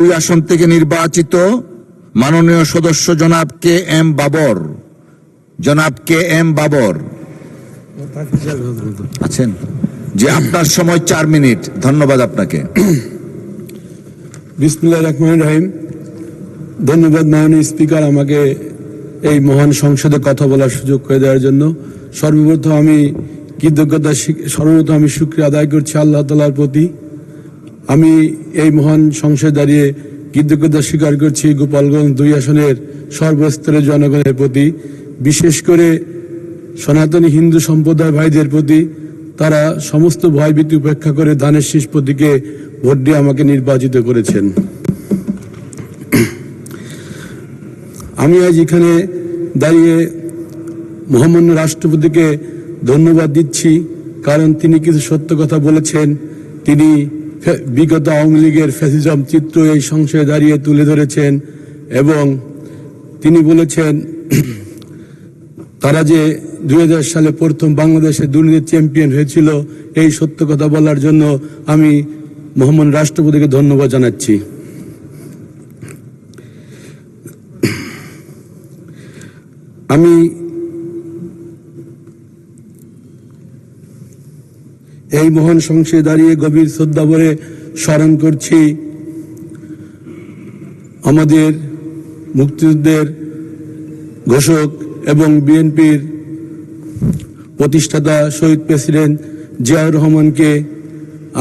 দুই আসন থেকে নির্বাচিত মাননীয় সদস্য জনাব কে এম বাবর। জনাব কে এম বাবর আছেন? যে আপনার সময় 4 মিনিট। ধন্যবাদ আপনাকে। বিসমিল্লাহির রহমানির রহিম। ধন্যবাদ মাননীয় স্পিকার আমাকে এই মহান সংসদে কথা বলার সুযোগ করে দেওয়ার জন্য। সর্বপ্রথম আমি শুকরিয়া আদায় করছি আল্লাহ তাআলার প্রতি। আমি এই মহান সংসদে দাঁড়িয়ে কৃতজ্ঞতা স্বীকার করছি গোপালগঞ্জ 2 আসনের সর্বস্তরের জনগণের প্রতি, বিশেষ করে সনাতনী হিন্দু সম্প্রদায় ভাইদের প্রতি। তারা সমস্ত ভয়ভীতি উপেক্ষা করে ধানের শীষ প্রতীকে ভোট দিয়ে আমাকে নির্বাচিত করেছেন। আমি আজ এখানে দাঁড়িয়ে মহামান্য রাষ্ট্রপতিকে ধন্যবাদ দিচ্ছি, কারণ তিনি কিছু সত্য কথা বলেছেন। তিনি বিগত আওয়ামী লীগের ফ্যাসিজম চিত্র এই সংসদে দাঁড়িয়ে তুলে ধরেছেন এবং তিনি বলেছেন তারা যে 2000 সালে প্রথম বাংলাদেশে দুর্নীতির চ্যাম্পিয়ন হয়েছিল। এই সত্য কথা বলার জন্য আমি মহামান্য রাষ্ট্রপতিকে ধন্যবাদ জানাচ্ছি। আমি এই মহান সংসদে দাঁড়িয়ে গভীর শ্রদ্ধা ভরে স্মরণ করছি আমাদের মুক্তিযুদ্ধের ঘোষক এবং বিএনপির প্রতিষ্ঠাতা শহীদ প্রেসিডেন্ট জিয়াউর রহমানকে।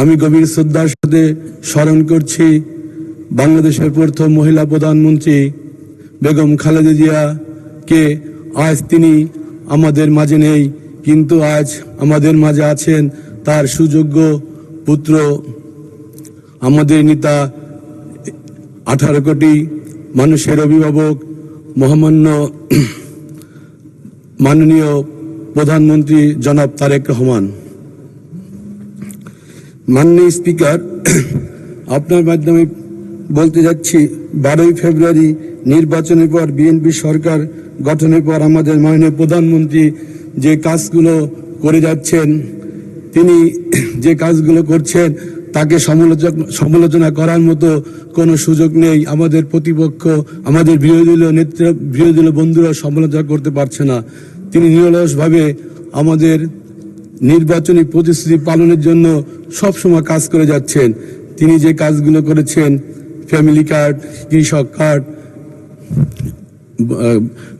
আমি গভীর শ্রদ্ধার সাথে স্মরণ করছি বাংলাদেশের প্রথম মহিলা প্রধানমন্ত্রী বেগম খালেদা জিয়াকে। আজ তিনি আমাদের মাঝে নেই, কিন্তু আজ আমাদের মাঝে আছেন তার সুযোগ্য পুত্র, আমাদের নেতা, 18 কোটি মানুষের অভিভাবক, মাননীয় প্রধানমন্ত্রী জনাব তারেক রহমান। মাননীয় স্পিকার, আপনার মাধ্যমে বলতে যাচ্ছি 12ই ফেব্রুয়ারি নির্বাচনের পর বিএনপি সরকার গঠনের পর আমাদের মাননীয় প্রধানমন্ত্রী যে কাজগুলো করে যাচ্ছেন, তিনি যে কাজগুলো করছেন তাকে সমালোচনা করার মতো কোনো সুযোগ নেই। আমাদের প্রতিপক্ষ, আমাদের বিরোধী দলীয় বন্ধুরা সমালোচনা করতে পারছে না। তিনি নিরলসভাবে আমাদের নির্বাচনী প্রতিশ্রুতি পালনের জন্য সবসময় কাজ করে যাচ্ছেন। তিনি যে কাজগুলো করেছেন, ফ্যামিলি কার্ড, কৃষক কার্ড,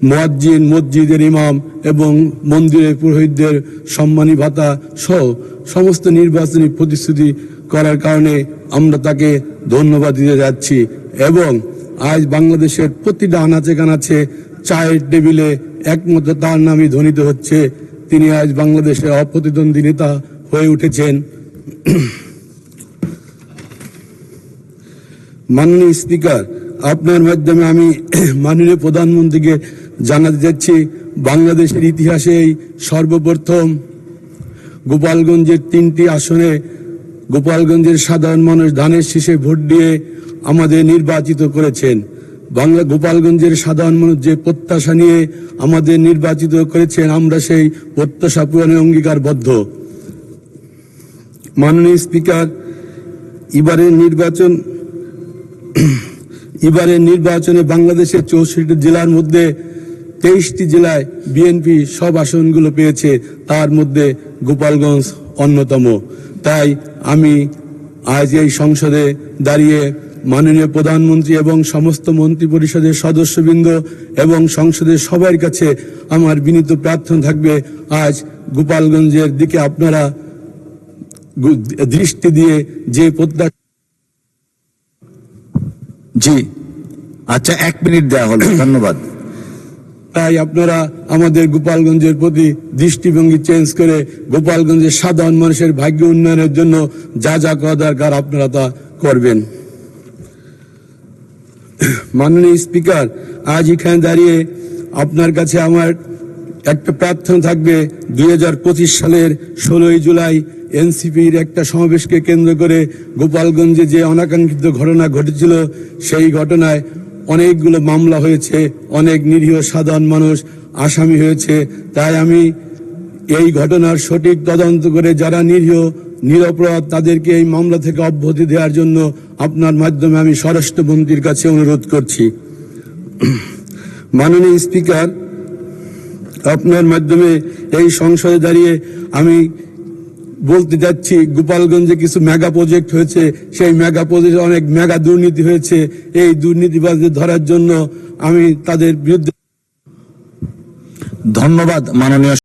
মুয়াজ্জিন, মসজিদের ইমাম এবং মন্দিরের পুরোহিতদের সম্মানী ভাতা সহ সমস্ত নির্বাচনী প্রতিশ্রুতি করার কারণে আমরা তাকে ধন্যবাদ দিতে যাচ্ছি। এবং আজ বাংলাদেশের প্রতিটা আনাচে কানাচে চায়ের টেবিলে একমাত্র তার নামই ধ্বনিত হচ্ছে। তিনি আজ বাংলাদেশের অপ্রতিদ্বন্দ্বী নেতা হয়ে উঠেছেন। মাননীয় স্পিকার, আপনার মাধ্যমে আমি মাননীয় প্রধানমন্ত্রীকে জানাতে যাচ্ছি বাংলাদেশের ইতিহাসে সর্বপ্রথম গোপালগঞ্জের 3টি আসনে গোপালগঞ্জের সাধারণ মানুষ ধানের শীষে ভোট দিয়ে আমাদের নির্বাচিত করেছেন। গোপালগঞ্জের সাধারণ মানুষ যে প্রত্যাশা নিয়ে আমাদের নির্বাচিত করেছেন, আমরা সেই প্রত্যাশা পূরণের অঙ্গীকারবদ্ধ। মাননীয় স্পিকার, এবারের নির্বাচনে বাংলাদেশের 64 জেলার মধ্যে 23টি জেলায় বিএনপি সব আসনগুলো পেয়েছে, তার মধ্যে গোপালগঞ্জ অন্যতম। তাই আমি আজ এই সংসদে দাঁড়িয়ে মাননীয় প্রধানমন্ত্রী এবং সমস্ত মন্ত্রী পরিষদের সদস্যবৃন্দ এবং সংসদের সবার কাছে আমার বিনীত প্রার্থনা থাকবে, আজ গোপালগঞ্জের দিকে আপনারা দৃষ্টি দিয়ে যে প্রত্যাশা। জি, আচ্ছা, 1 মিনিট দেওয়া হলো। ধন্যবাদ। তাই আপনারা আমাদের গোপালগঞ্জের প্রতি দৃষ্টিভঙ্গি চেঞ্জ করে গোপালগঞ্জের সাধারণ মানুষের ভাগ্য উন্নয়নের জন্য যা যা করা দরকার আপনারা তা করবেন। মাননীয় স্পিকার, আজ এখানে দাঁড়িয়ে আপনার কাছে আমার একটা প্রার্থনা থাকবে। 2025 সালের 16ই জুলাই এনসিপির একটা সমাবেশকে কেন্দ্র করে গোপালগঞ্জে যে অনাকাঙ্ক্ষিত ঘটনা ঘটেছিল, সেই ঘটনায় অনেকগুলো মামলা হয়েছে, অনেক নিরীহ সাধারণ মানুষ আসামি হয়েছে। তাই আমি এই ঘটনার সঠিক তদন্ত করে যারা নিরীহ নিরপরাধ তাদেরকে এই মামলা থেকে অব্যাহতি দেওয়ার জন্য আপনার মাধ্যমে আমি স্বরাষ্ট্রমন্ত্রীর কাছে অনুরোধ করছি। মাননীয় স্পিকার, আপনার মাধ্যমে এই সংসদে দাঁড়িয়ে আমি বলতে যাচ্ছি, গোপালগঞ্জে কিছু মেগা প্রজেক্ট হয়েছে, সেই মেগা প্রজেক্টে অনেক মেগা দুর্নীতি হয়েছে। এই দুর্নীতিবাজদের ধরার জন্য আমি তাদের বিরুদ্ধে ধন্যবাদ মাননীয়